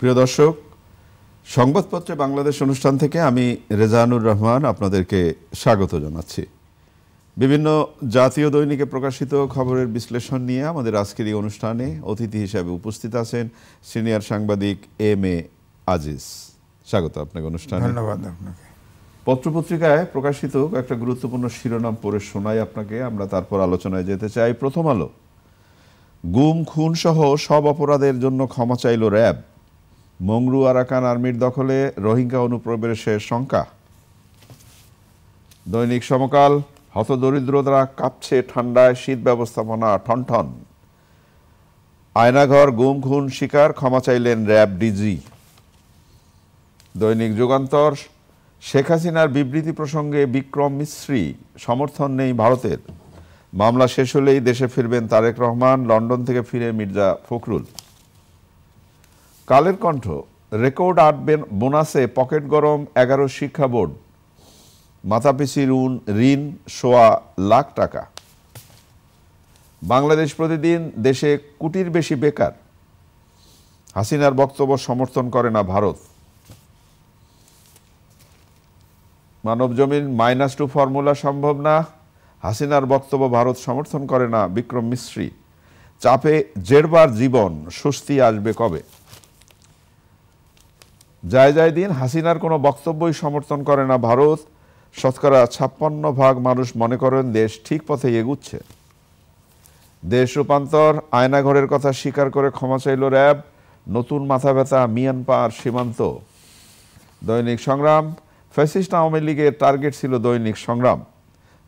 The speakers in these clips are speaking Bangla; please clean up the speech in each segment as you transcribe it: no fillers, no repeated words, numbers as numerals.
প্রিয় দর্শক, সংবাদপত্রে বাংলাদেশ অনুষ্ঠান থেকে আমি রেজানুর রহমান আপনাদেরকে স্বাগত জানাচ্ছি। বিভিন্ন জাতীয় দৈনিকে প্রকাশিত খবরের বিশ্লেষণ নিয়ে আমাদের আজকের এই অনুষ্ঠানে অতিথি হিসেবে উপস্থিত আছেন সিনিয়র সাংবাদিক এম.এ. আজিজ। স্বাগত আপনাকে অনুষ্ঠানে। ধন্যবাদ আপনাকে। পত্রপত্রিকায় প্রকাশিত একটা গুরুত্বপূর্ণ শিরোনাম পড়ে শোনাই আপনাকে, আমরা তারপর আলোচনায় যেতে চাই। প্রথম আলো, গুম খুন সহ সব অপরাধের জন্য ক্ষমা চাইল র্যাব। মংরু আরাকান আর্মির দখলে রোহিঙ্গা অনুপ্রবেশের শঙ্কা। দৈনিক সমকাল, হতদরিদ্ররা কাঁপছে ঠান্ডায়, শীত ব্যবস্থাপনা ঠনঠন। আয়নাঘর, গুম খুন শিকার, ক্ষমা চাইলেন র্যাব ডিজি। দৈনিক যুগান্তর, শেখ হাসিনার বিবৃতি প্রসঙ্গে বিক্রম মিশ্রি, সমর্থন নেই ভারতের। মামলা শেষ হলেই দেশে ফিরবেন তারেক রহমান, লন্ডন থেকে ফিরে মির্জা ফখরুল। কালের কণ্ঠ, রেকর্ড ৮ বোনাসে পকেট গরম 11 শিক্ষা বোর্ড। মাথাপিছু ঋণ সোয়া লাখ টাকা। বাংলাদেশ প্রতিদিন, দেশে কোটির বেশি বেকার। হাসিনার বক্তব্য সমর্থন করে না ভারত। মানবজমিন, -2 ফর্মুলা সম্ভব না, হাসিনার বক্তব্য ভারত সমর্থন করে না বিক্রম মিশ্রি। চাপে জেরবার জীবন, স্বস্তি আসবে কবে। যায় দিন, হাসিনার কোনো বক্তব্যই সমর্থন করে না ভারত। 56% মানুষ মনে করেন দেশ ঠিক পথে এগুচ্ছে। দেশ রূপান্তর, আয়নাঘরের কথা স্বীকার করে ক্ষমা চাইল র্যাব। নতুন মাথা ব্যথা মিয়ানমার সীমান্ত। দৈনিক সংগ্রাম, ফ্যাসিস্ট আওয়ামী লীগের টার্গেট ছিল দৈনিক সংগ্রাম।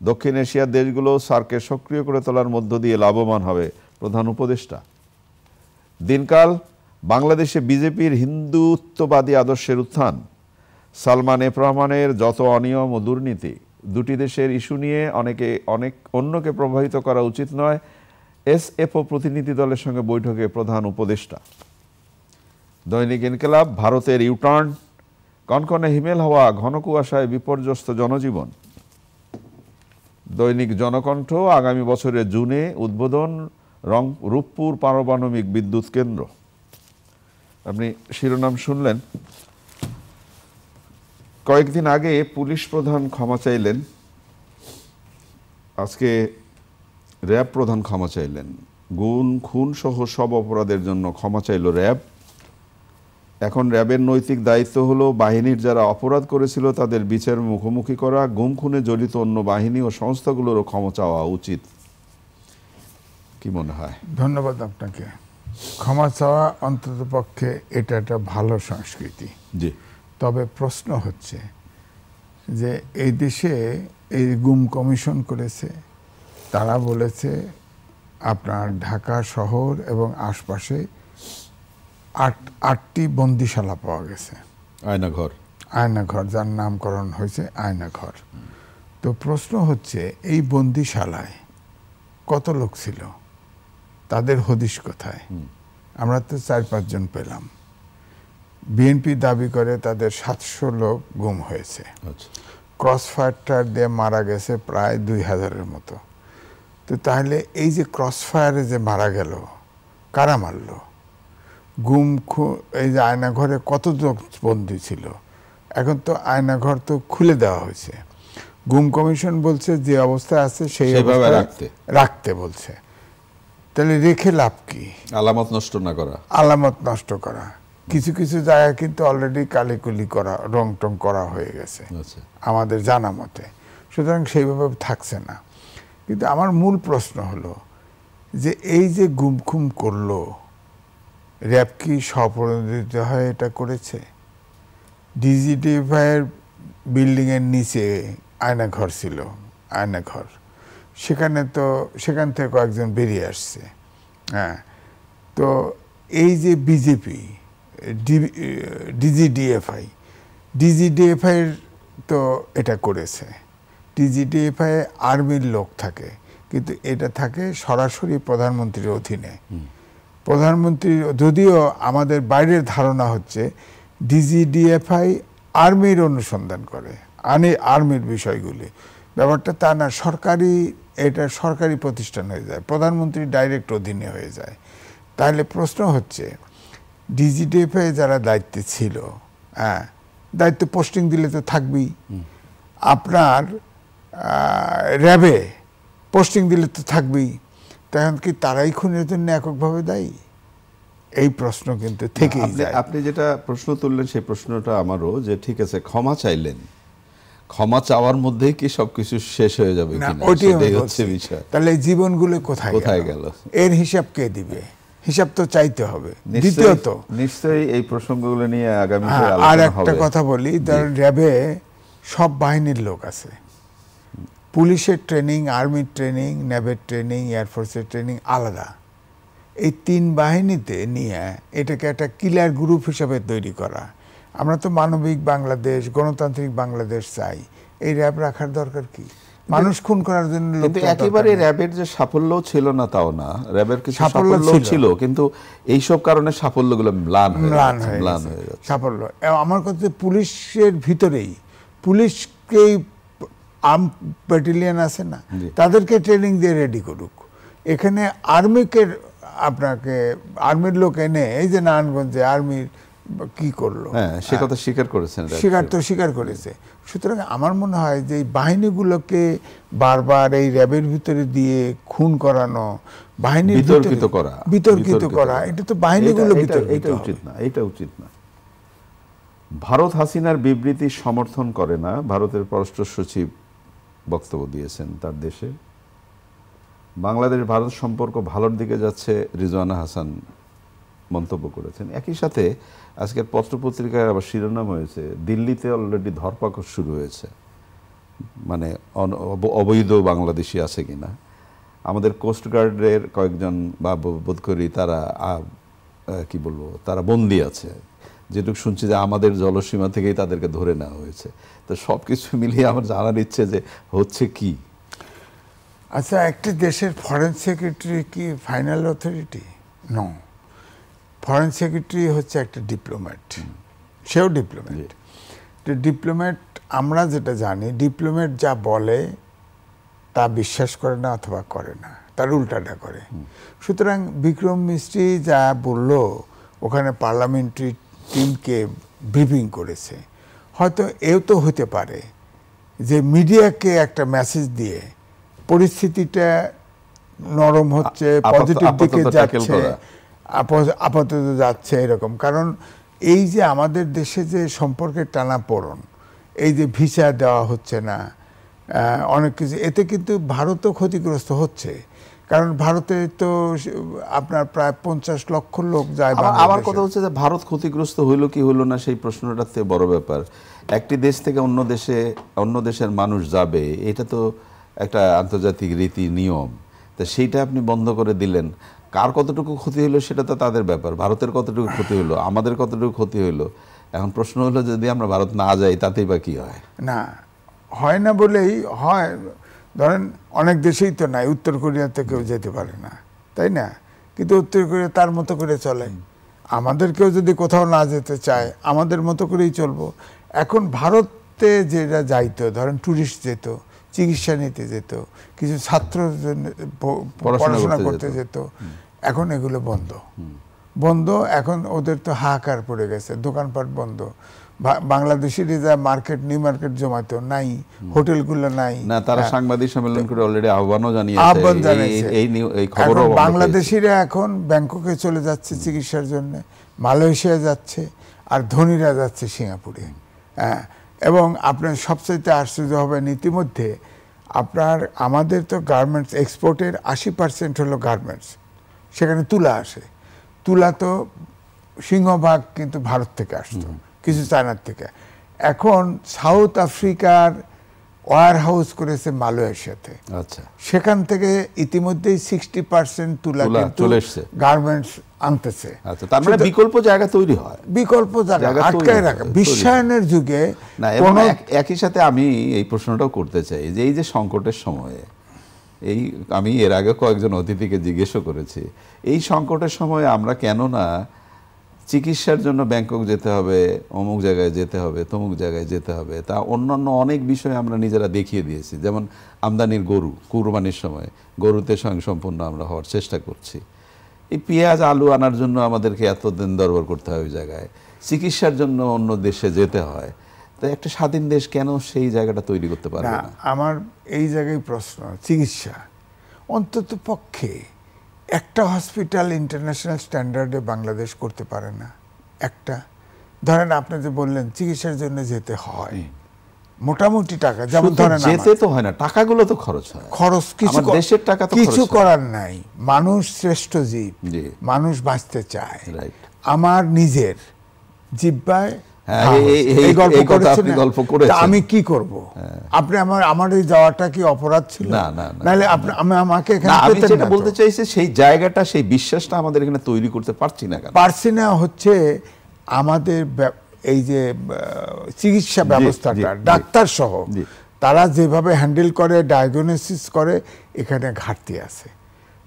দক্ষিণ এশিয়ার দেশগুলো সার্ককে সক্রিয় করে তোলার মধ্য দিয়ে লাভবান হবে প্রধান উপদেষ্টা। দিনকাল, বাংলাদেশে বিজেপির হিন্দুত্ববাদী আদর্শের উত্থান। সালমান এফ রহমানের যত অনিয়ম ও দুর্নীতি। দুটি দেশের ইস্যু নিয়ে অন্যকে প্রভাবিত করা উচিত নয়, এসএফও প্রতিনিধি দলের সঙ্গে বৈঠকে প্রধান উপদেষ্টা। দৈনিক ইনকিলাব, ভারতের ইউটার্ন। কনকনে হিমেল হাওয়া, ঘন কুয়াশায় বিপর্যস্ত জনজীবন। দৈনিক জনকণ্ঠ, আগামী বছরের জুনে উদ্বোধন রূপপুর পারমাণবিক বিদ্যুৎ কেন্দ্র। আপনি শিরোনাম শুনলেন। কয়েকদিন আগে পুলিশ প্রধান ক্ষমা চাইলেন, আজকে র্যাব প্রধান ক্ষমা চাইলেন। গুম খুন সহ সব অপরাধের জন্য ক্ষমা চাইল র্যাব। এখন র্যাবের নৈতিক দায়িত্ব হলো বাহিনীর যারা অপরাধ করেছিল তাদের বিচারের মুখোমুখি করা। গুম খুনে জড়িত অন্য বাহিনী ও সংস্থাগুলোরও ক্ষমা চাওয়া উচিত। কি মনে হয়? ধন্যবাদ আপনাকে। ক্ষমা চাওয়া অন্তত পক্ষে এটা একটা ভালো সংস্কৃতি। জি। তবে প্রশ্ন হচ্ছে যে এই দেশে এই গুম কমিশন করেছে, তারা বলেছে আপনার ঢাকা শহর এবং আশপাশে 8টি বন্দিশালা পাওয়া গেছে। আয়নাঘর, যার নামকরণ হয়েছে আয়নাঘর। তো প্রশ্ন হচ্ছে এই বন্দিশালায় কত লোক ছিল, তাদের হদিশ কোথায়? আমরা তো 4-5 জন পেলাম। বিএনপি দাবি করে তাদের 700 লোক গুম হয়েছে। ক্রসফায়ার দিয়ে মারা গেছে প্রায় 2000-এর মতো। তো তাহলে এই যে ক্রসফায়ারে যে মারা গেল, কারা মারল? এই যে আয়নাঘরে কত লোক বন্দী ছিল? এখন তো আয়নাঘর তো খুলে দেওয়া হয়েছে। গুম কমিশন বলছে যে অবস্থায় আছে সেই অবস্থায় রাখতে বলছে। তাহলে রেখে লাভ কি? আলামত নষ্ট করা। কিছু কিছু জায়গায় কিন্তু অলরেডি কালিকুলি করা, রং টং করা হয়ে গেছে আমাদের জানা মতে। সুতরাং সেইভাবে থাকছে না। কিন্তু আমার মূল প্রশ্ন হলো যে এই যে গুম খুম করলো, র্যাব কি স্বপ্রণোদিত হয়ে এটা করেছে? ডিজিটিফাইয়ের বিল্ডিংয়ের নিচে আয়নাঘর ছিল, আয়নাঘর। সেখান থেকে কয়েকজন বেরিয়ে আসছে। হ্যাঁ, তো এই যে বিজেপি ডিজিডিএফআই তো এটা করেছে। ডিজিডিএফআই আর্মির লোক থাকে, কিন্তু এটা থাকে সরাসরি প্রধানমন্ত্রীর অধীনে। প্রধানমন্ত্রী, যদিও আমাদের বাইরের ধারণা হচ্ছে ডিজিডিএফআই আর্মির অনুসন্ধান করে, আর্মির বিষয়গুলি। ব্যাপারটা তা না, এটা সরকারি প্রতিষ্ঠান হয়ে যায়, প্রধানমন্ত্রীর ডাইরেক্ট অধীনে হয়ে যায়। তাহলে প্রশ্ন হচ্ছে ডিজিডিএফে যারা দায়িত্বে ছিল, হ্যাঁ, দায়িত্ব পোস্টিং দিলে তো থাকবেই। আপনার র্যাবে পোস্টিং দিলে তো থাকবেই। তখন কি তারাই খুনের জন্য এককভাবে দায়ী? এই প্রশ্ন কিন্তু থেকেই যায়। আপনি যেটা প্রশ্ন তুললেন সেই প্রশ্নটা আমারও, যে ঠিক আছে ক্ষমা চাইলেন, ক্ষমা চাওয়ার মধ্যেই কি সবকিছু শেষ হয়ে যাবে কিনা, সেটাই হচ্ছে বিষয়। তাহলে এই জীবনগুলো কোথায় গেল? এর হিসাব কে দিবে? হিসাব তো চাইতে হবে। দ্বিতীয়ত নিশ্চয়ই এই প্রসঙ্গগুলো নিয়ে আগামীতে আর আলোচনা হবে। একটা কথা বলি, ধরেন র্যাবে সব বাহিনীর লোক আছে, পুলিশের ট্রেনিং, আর্মির ট্রেনিং, নেভের ট্রেনিং, এয়ারফোর্সের ট্রেনিং আলাদা। এই 3 বাহিনীতে নিয়ে এটাকে একটা কিলার গ্রুপ হিসাবে তৈরি করা। আমরা তো মানবিক বাংলাদেশ, গণতান্ত্রিক বাংলাদেশ চাই, এই র্যাব রাখার দরকার কি? মানুষ খুন করার জন্য। কিন্তু একেবারে র্যাবের যে সাফল্য ছিল না তাও না, র্যাবের কিছু সাফল্য ছিল, কিন্তু এইসব কারণে সাফল্যগুলো ম্লান হয়ে যাচ্ছে। সাফল্য আমার কাছে পুলিশের ভিতরেই, পুলিশকেই আর্ম ব্যাটালিয়ন আছে না, তাদেরকে ট্রেনিং দিয়ে রেডি করুক। এখানে আর্মিকে, আপনাকে আর্মির লোক এনে, এই যে নারায়ণগঞ্জে আর্মির কি করলো, সে কথা স্বীকার করেছে। সুতরাং আমার মনে হয় যে এই বাহিনীগুলোকে বারবার এই র্যাবের ভিতরে দিয়ে খুন করানো, বাহিনীর বিতর্কিত করা, এটা তো বাহিনীগুলো বিতর্কিত। এটা উচিত না। ভারত হাসিনার বিবৃতি সমর্থন করে না, ভারতের পররাষ্ট্র সচিব বক্তব্য দিয়েছেন তার দেশে। বাংলাদেশ ভারত সম্পর্ক ভালোর দিকে যাচ্ছে, রিজওয়ানা হাসান মন্তব্য করেছেন। একই সাথে আজকের পত্রপত্রিকায় আবার শিরোনাম হয়েছে, দিল্লিতে অলরেডি ধরপাকড় শুরু হয়েছে, মানে অবৈধ বাংলাদেশি আছে কিনা। আমাদের কোস্টগার্ডের কয়েকজন বা বোধ করি তারা কি বলবো, তারা বন্দী আছে, যেটুকু শুনছি যে আমাদের জলসীমা থেকেই তাদেরকে ধরে নেওয়া হয়েছে। তো সব কিছু মিলিয়ে আমার জানার ইচ্ছে যে হচ্ছে কি। আচ্ছা, একটি দেশের ফরেন সেক্রেটারি কি final authority? No, foreign secretary হচ্ছে একটা ডিপ্লোম্যাট, সেও ডিপ্লোম্যাট। ডিপ্লোম্যাট আমরা যেটা জানি, ডিপ্লোম্যাট যা বলে তা বিশ্বাস করে না অথবা করে না, তার উল্টাটা করে। সুতরাং বিক্রম মিস্ত্রি যা বলল, ওখানে পার্লামেন্টারি টিমকে ব্রিফিং করেছে, হয়তো এও তো হতে পারে যে মিডিয়াকে একটা মেসেজ দিয়ে পরিস্থিতিটা নরম হচ্ছে, পজিটিভ দিকে যাচ্ছে, আপাতত যাচ্ছে এরকম। কারণ এই যে আমাদের দেশে যে সম্পর্কের টানাপোড়েন, এই যে ভিসা দেওয়া হচ্ছে না, অনেক কিছু, এতে কিন্তু ভারতও ক্ষতিগ্রস্ত হচ্ছে। কারণ ভারতে তো আপনার প্রায় 50 লক্ষ লোক যায়। আমার কথা হচ্ছে যে ভারত ক্ষতিগ্রস্ত হইলো কি হইলো না সেই প্রশ্নটার থেকে বড় ব্যাপার, একটি দেশ থেকে অন্য দেশের মানুষ যাবে, এটা তো একটা আন্তর্জাতিক রীতি নিয়ম। তা সেইটা আপনি বন্ধ করে দিলেন, কার কতটুকু ক্ষতি হলো সেটা তো তাদের ব্যাপার। ভারতের কতটুকু ক্ষতি হলো, আমাদের কতটুকু ক্ষতি হলো। এখন প্রশ্ন হলো, যদি আমরা ভারত না যাই তাতেই বা কি হয়? না, হয় না বলেই হয়। ধরেন অনেক দেশেই তো নাই, উত্তর কোরিয়াতে কেউ যেতে পারে না, তাই না? কিন্তু উত্তর কোরিয়া তার মতো করে চলে। আমাদেরকেও যদি কোথাও না যেতে চায়, আমাদের মতো করেই চলবো। এখন ভারতে যেটা যাইতো, ধরেন ট্যুরিস্ট যেত, চিকিৎসা নিতে যেত, কিছু ছাত্র পড়াশোনা করতে যেত, এখন এগুলো বন্ধ। এখন ওদের তো হাহাকার পড়ে গেছে, দোকানপাট বন্ধ। বাংলাদেশিরা যা নিউ মার্কেট জমাতো নাই, হোটেলগুলো নাই। না, তারা সাংবাদিক সম্মেলন করে অলরেডি আহ্বান জানিয়েছে। এই খবরও বাংলাদেশিরা এখন ব্যাংককে চলে যাচ্ছে চিকিৎসার জন্য, মালয়েশিয়া যাচ্ছে, আর ধনীরা যাচ্ছে সিঙ্গাপুরে। হ্যাঁ, এবং আপনার সবচাইতে আশ্চর্য হবেন, ইতিমধ্যে আমাদের তো গার্মেন্টস এক্সপোর্টের 80% হলো গার্মেন্টস, সেখানে তুলা আসে। তুলা তো সিংহভাগ কিন্তু ভারত থেকে আসতো, কিছু চায়নার থেকে। এখন সাউথ আফ্রিকার ওয়ার হাউস করেছে মালয়েশিয়াতে। আচ্ছা, সেখান থেকে ইতিমধ্যেই 60% তুলা চলে এসেছে, গার্মেন্টস আনতেছে। আচ্ছা, তার মানে বিকল্প জায়গা তৈরি হয়, বিকল্প জায়গা আটকায় রাখা বিশ্বায়নের যুগে। না, একই সাথে আমি এই প্রশ্নটাও করতে চাই যে এই যে সংকটের সময়ে, আমি এর আগে কয়েকজন অতিথিকে জিজ্ঞেসও করেছি, এই সংকটের সময় আমরা কেন না চিকিৎসার জন্য ব্যাংকক যেতে হবে, অমুক জায়গায় যেতে হবে, তমুক জায়গায় যেতে হবে, তা অন্যান্য অনেক বিষয় আমরা নিজেরা দেখিয়ে দিয়েছি। যেমন আমদানির গরু, কুরবানির সময় গরুতে স্বয়ংসম্পূর্ণ আমরা হওয়ার চেষ্টা করছি। এই পেঁয়াজ আলু আনার জন্য আমাদেরকে এত দিন দরবার করতে হয় ওই জায়গায়, চিকিৎসার জন্য অন্য দেশে যেতে হয়। তো একটা স্বাধীন দেশ কেন সেই জায়গাটা তৈরি করতে পারবে না? আমার এই জায়গায় প্রশ্ন, চিকিৎসা অন্তত পক্ষে একটা হসপিটাল ইন্টারন্যাশনাল স্ট্যান্ডার্ডে বাংলাদেশ করতে পারে না। একটা ধরেন আপনি যে বললেন চিকিৎসার জন্য যেতে হয়, মোটামুটি টাকা, যেমন ধরেন যেতে তো হয় না, টাকাগুলো তো খরচ হয়, খরচ কিছু, দেশের টাকা তো কিছু করার নাই। মানুষ শ্রেষ্ঠ জীব, মানুষ বাঁচতে চায়। আমার নিজের জিহ্বায় আমি কি করব? আপনি আমার এই যাওয়াটা কি অপরাধ ছিল? নাহলে আমাকে আমি যেটা বলতে চাইছি, সেই জায়গাটা, সেই বিশ্বাসটা আমাদের এখানে তৈরি করতে পারছি না। পারছি না হচ্ছে আমাদের এই যে চিকিৎসা ব্যবস্থাটা, ডাক্তার সহ তারা যেভাবে হ্যান্ডেল করে, ডায়াগনোসিস করে, এখানে ঘাটতি আছে।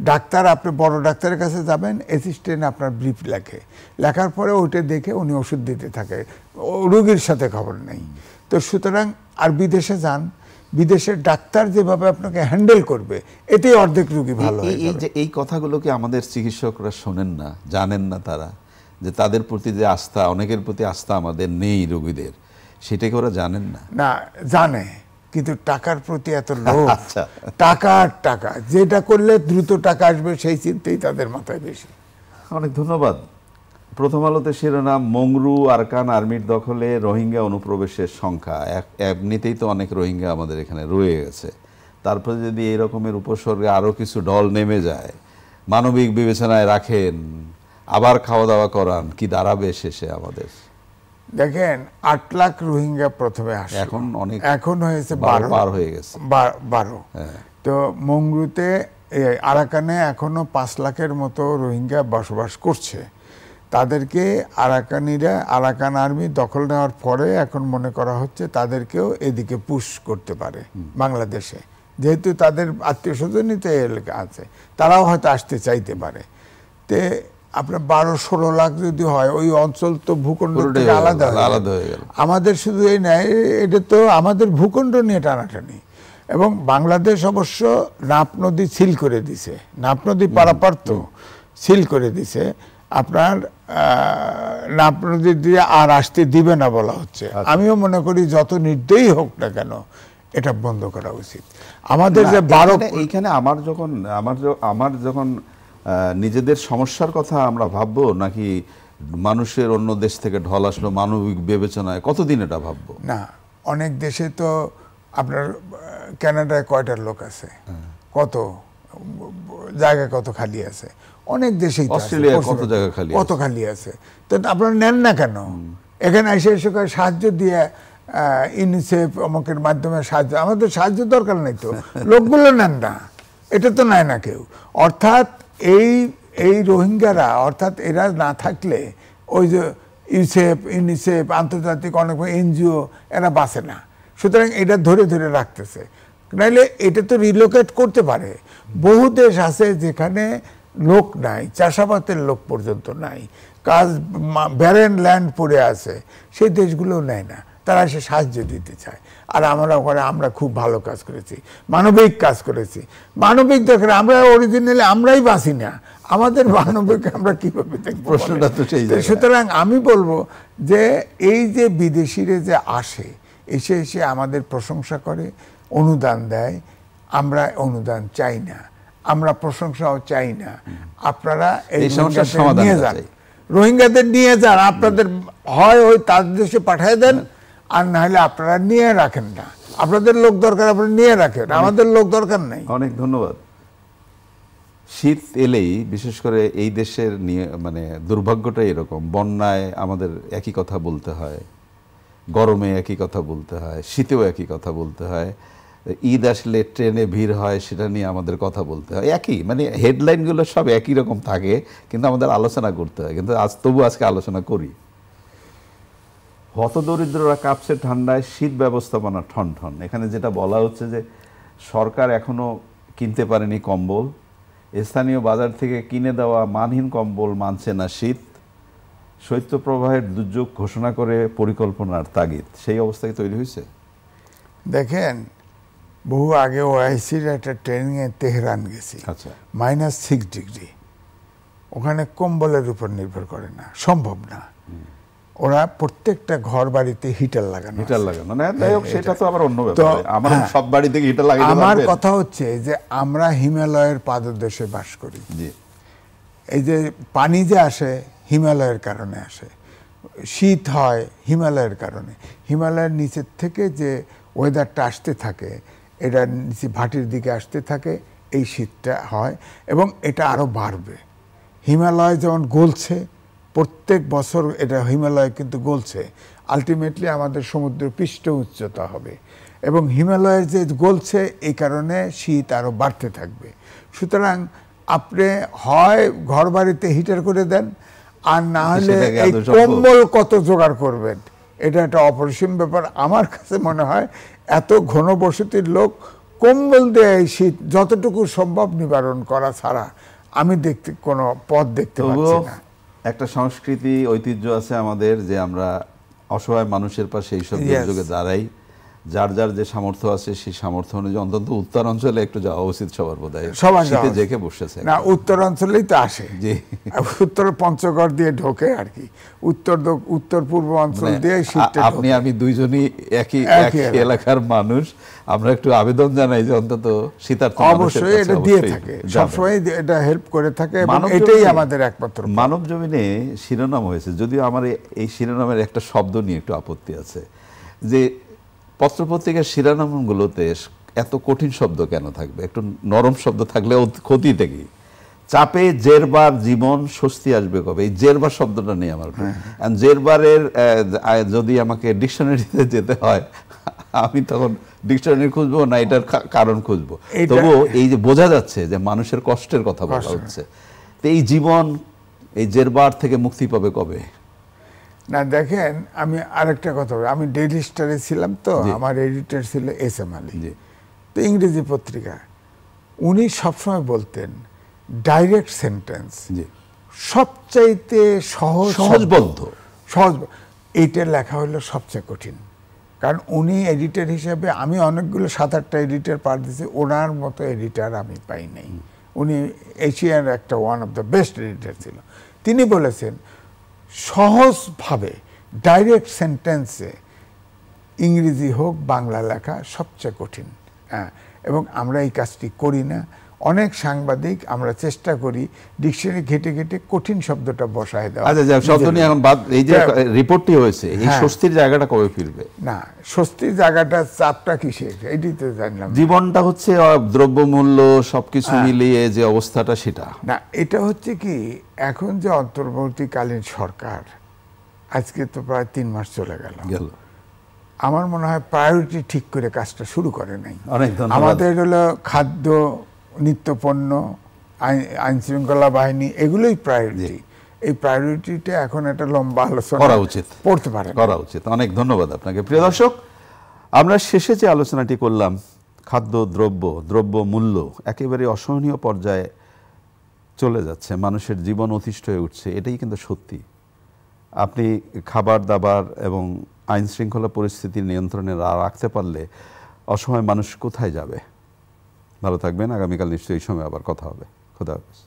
ডাক্তার, আপনি বড় ডাক্তারের কাছে যাবেন, অ্যাসিস্ট্যান্ট আপনার ব্রিফ লেখার পরে ওইটা দেখে উনি ওষুধ দিতে থাকে, রোগীর সাথে খবর নেই। তো সুতরাং আর বিদেশে যান, বিদেশের ডাক্তার যেভাবে আপনাকে হ্যান্ডেল করবে, এতেই অর্ধেক রোগী ভালো হয়ে যাবে। এই কথাগুলো কি আমাদের চিকিৎসকরা শোনেন না, জানেন না তারা যে তাদের প্রতি যে আস্থা, অনেকের প্রতি আস্থা আমাদের নেই রোগীদের, সেটাকে ওরা জানেন না? না, জানে, কিন্তু টাকার প্রতি এত লোভ। টাকা যেটা করলে দ্রুত টাকা আসবে সেই চিন্তাই তাদের মাথায় বেশি। অনেক ধন্যবাদ। প্রথম আলোতে শিরোনাম, মংরু আরকান আর্মির দখলে রোহিঙ্গা অনুপ্রবেশের সংখ্যা। এমনিতেই তো অনেক রোহিঙ্গা আমাদের এখানে রয়ে গেছে, তারপরে যদি এই রকমের উপসর্গে আরও কিছু ঢল নেমে যায়, মানবিক বিবেচনায় রাখেন, আবার খাওয়া দাওয়া করান, কি দাঁড়াবে শেষে আমাদের? দেখেন, 8 লাখ রোহিঙ্গা প্রথমে আসে, এখন হয়েছে 12, পার হয়ে গেছে 12। তো মংরুতে, আরাকানে এখনো 5 লাখের মতো রোহিঙ্গা বসবাস করছে। তাদেরকে আরাকান আর্মি দখল নেওয়ার পরে এখন মনে করা হচ্ছে তাদেরকেও এদিকে পুশ করতে পারে বাংলাদেশে, যেহেতু তাদের আত্মীয় স্বজনই তো এলাকা আছে, তারাও হয়তো আসতে চাইতে পারে। তে আপনার 12-16 লাখ যদি হয়, ওই অঞ্চল তো ভূখণ্ড থেকে আলাদা হয়ে গেল। আমাদের শুধু এই নয়, এটা তো আমাদের ভূখণ্ড নিয়ে টানাটানি। এবং বাংলাদেশ অবশ্য নাপ নদী সিল করে দিছে, নাপ নদী পারাপার তো সিল করে দিছে। আপনার নাপ নদী দিয়ে আর আসতে দিবে না বলা হচ্ছে। আমিও মনে করি যত নির্দয়ী হোক না কেন, এটা বন্ধ করা উচিত। আমাদের যে 12, এইখানে আমার যখন নিজেদের সমস্যার কথা আমরা ভাববো, নাকি মানুষের অন্য দেশ থেকে ঢল আসলো, মানবিক বিবেচনায় কতদিন এটা ভাববো? না, অনেক দেশে তো আপনার কানাডায় কয়টার লোক আছে, কত জায়গা কত খালি আছে, অনেক দেশেই অস্ট্রেলিয়ায় কত খালি আছে। তো আপনারা নেন না কেন? এখানে এসে সাহায্য দিয়ে ইউনিসেফ অমুকের মাধ্যমে সাহায্য, আমাদের সাহায্য দরকার নেই তো, লোকগুলো নেন না, এটা তো নেয় না কেউ। অর্থাৎ এই রোহিঙ্গারা, অর্থাৎ এরা না থাকলে ওই যে ইউনিসেফ আন্তর্জাতিক অনেক এনজিও, এরা বাঁচে না। সুতরাং এটা ধরে ধরে রাখতেছে, নাইলে এটা তো রিলোকেট করতে পারে। বহু দেশ আছে যেখানে লোক নাই, চাষাবাদের লোক পর্যন্ত নাই, ব্যারেন ল্যান্ড পড়ে আছে, সেই দেশগুলো নেয় না, তারা এসে সাহায্য দিতে চায়। আর আমরা খুব ভালো কাজ করেছি, মানবিক কাজ করেছি। মানবিক দরকার, আমরা অরিজিনালি আমরাই বাঁচি না, আমাদের মানবিক আমরা কিভাবে দেখব? প্রশ্নটা তো সেই। সুতরাং আমি বলবো যে এই যে বিদেশিরা যে আসে, এসে আমাদের প্রশংসা করে, অনুদান দেয়, আমরা অনুদান চাই না, আমরা প্রশংসাও চাই না। আপনারা এই রোহিঙ্গাদের নিয়ে যান, রোহিঙ্গাদের নিয়ে যান, আপনাদের হয় ওই তাদের দেশে পাঠিয়ে দেন, আর না হলে আপনারা নিয়ে রাখেন না। আপনাদের লোক দরকার, আপনারা নিয়ে রাখেন, আমাদের লোক দরকার নেই। অনেক ধন্যবাদ। শীত এলেই বিশেষ করে এই দেশের নিয়ে দুর্ভাগ্যটা এরকম, বন্যায় আমাদের একই কথা বলতে হয়, গরমে একই কথা বলতে হয়, শীতেও একই কথা বলতে হয়, ঈদ আসলে ট্রেনে ভিড় হয়, সেটা নিয়ে আমাদের কথা বলতে হয়, একই হেডলাইনগুলো সব একই রকম থাকে, কিন্তু আমাদের আলোচনা করতে হয়। কিন্তু আজকে আলোচনা করি। হতদরিদ্ররা কাঁপছে ঠান্ডায়, শীত ব্যবস্থাপনা ঠনঠন। এখানে যেটা বলা হচ্ছে যে সরকার এখনো কিনতে পারেনি কম্বল, স্থানীয় বাজার থেকে কিনে দেওয়া মানহীন কম্বল মানছে না শীত, শৈত্যপ্রবাহের দুর্যোগ ঘোষণা করে পরিকল্পনার তাগিদ। সেই অবস্থায় তৈরি হয়েছে। দেখেন, বহু আগে ওআইসির একটা ট্রেনিংয়ে তেহরান গেছি, -6 ডিগ্রি, ওখানে কম্বলের উপর নির্ভর করে না, সম্ভব না। ওরা প্রত্যেকটা ঘর বাড়িতে হিটার লাগানো, না যাই হোক, সেটা তো আবার অন্য ব্যাপার। আমরা সব বাড়ি থেকে হিটার লাগাই। আমার কথা হচ্ছে যে আমরা হিমালয়ের পাদদেশে বাস করি। এই যে পানি যে আসে হিমালয়ের কারণে আসে, শীত হয় হিমালয়ের কারণে, হিমালয়ের নিচের থেকে যে ওয়েদারটা আসতে থাকে, এটা নিচে ভাটির দিকে আসতে থাকে, এই শীতটা হয় এবং এটা আরো বাড়বে। হিমালয় যেমন গলছে প্রত্যেক বছর, এটা হিমালয় কিন্তু গলছে, আলটিমেটলি আমাদের সমুদ্র পৃষ্ঠ উচ্চতা হবে এবং হিমালয়ের যে গলছে এই কারণে শীত আরো বাড়তে থাকবে। সুতরাং আপনি হয় ঘর বাড়িতে হিটার করে দেন, আর না হলে এই কম্বল কত জোগাড় করবেন, এটা একটা অপরিসীম ব্যাপার। আমার কাছে মনে হয় এত ঘনবসতির লোক কম্বল দিয়ে এই শীত যতটুকু সম্ভব নিবারণ করা ছাড়া আমি কোনো পথ দেখতে পাচ্ছি না। একটা সংস্কৃতি ঐতিহ্য আছে আমাদের, যে আমরা অসহায় মানুষের পাশে এইসব দুর্যোগে দাঁড়াই। যার যার যে সামর্থ্য আছে সেই সামর্থ্য অনুযায়ী অন্তত উত্তর অঞ্চলে একটু যাওয়া উচিত সবার বোধহয়। শীতে জেকে বসেছে না, উত্তর অঞ্চলেই তো আসে, উত্তর পঞ্চগড় দিয়ে ঢোকে আর কি, উত্তর পূর্ব অঞ্চল দিয়ে শীতটা। আপনি আমি দুইজনই একই এলাকার মানুষ, আমরা একটু আবেদন জানাই যে অন্তত শীতার্থ অবশ্যই এটা দিয়ে থাকে, সবসময় এটা হেল্প করে থাকে এবং এটাই আমাদের একমাত্র। মানব জমিনে শিরোনাম হয়েছে, যদিও আমার এই শিরোনামের একটা শব্দ নিয়ে একটু আপত্তি আছে, যে পত্রপত্রিকার শিরোনামগুলোতে এত কঠিন শব্দ কেন থাকবে? একটু নরম শব্দ থাকলে ক্ষতিটা কি? চাপে জেরবার জীবন স্বস্তি আসবে কবে, এই জেরবার শব্দটা নেই আমার। জেরবারের যদি আমাকে ডিকশনারিতে যেতে হয়, আমি তখন ডিকশনারি খুঁজবো না এটার কারণ খুঁজবো। তবুও এই যে বোঝা যাচ্ছে যে মানুষের কষ্টের কথা বলা হচ্ছে, তো এই জীবন এই জেরবার থেকে মুক্তি পাবে কবে? না দেখেন, আমি আরেকটা কথা বলি, আমি ডেইলি স্টারে ছিলাম, তো আমার এডিটর ছিল এস.এম. আলী, তো ইংরেজি পত্রিকা। উনি সবসময় বলতেন ডাইরেক্ট সেন্টেন্স সবচাইতে সহজবদ্ধ, এইটা লেখা হলো সবচেয়ে কঠিন। কারণ উনি এডিটর হিসেবে, আমি অনেকগুলো 7-8টা এডিটর পার দিয়েছি, ওনার মতো এডিটর আমি পাই নাই। উনি এশিয়ার একটা one of the best editor ছিল। তিনি বলেছেন সহজভাবে ডাইরেক্ট সেন্টেন্সে ইংরেজি হোক বাংলা লেখা সবচেয়ে কঠিন। এবং আমরা এই কাজটি করি না। অনেক সাংবাদিক আমরা চেষ্টা করি ডিকশনারি ঘেটে ঘেটে কঠিন শব্দটা বসায় দেওয়া। আচ্ছা, শব্দ নিয়ে এখন বাদ, এই যে রিপোর্টটি হয়েছে, এই স্বস্তির জায়গাটা কবে ফিরবে? না, স্বস্তির জায়গাটা, চাপটা কিসের এটি তো জানলাম। জীবনটা হচ্ছে দ্রব্যমূল্য সবকিছু মিলিয়ে যে অবস্থাটা, সেটা না, এটা হচ্ছে কি, এখন যে অন্তর্বর্তীকালীন সরকার, আজকে তো প্রায় 3 মাস চলে গেল, আমার মনে হয় প্রায়োরিটি ঠিক করে কাজটা শুরু করে নাই। আমাদের হলো খাদ্য, নিত্যপণ্য, আইন শৃঙ্খলা বাহিনী, এগুলোই প্রায়োরিটি। এই প্রায়োরিটিটা এখন একটা লম্বা আলোচনা করা উচিত, পড়তে পারে করা উচিত। অনেক ধন্যবাদ আপনাকে। প্রিয় দর্শক, আমরা শেষে যে আলোচনাটি করলাম, খাদ্য দ্রব্য মূল্য একেবারে অসহনীয় পর্যায়ে চলে যাচ্ছে, মানুষের জীবন অতিষ্ঠ হয়ে উঠছে, এটাই কিন্তু সত্যি। আপনি খাবার দাবার এবং আইন শৃঙ্খলা পরিস্থিতি নিয়ন্ত্রণে রাখতে পারলে অসহায় মানুষ কোথায় যাবে? ভালো থাকবেন। আগামীকাল নিশ্চয়ই এই সময় আবার কথা হবে। খোদা হাফেজ।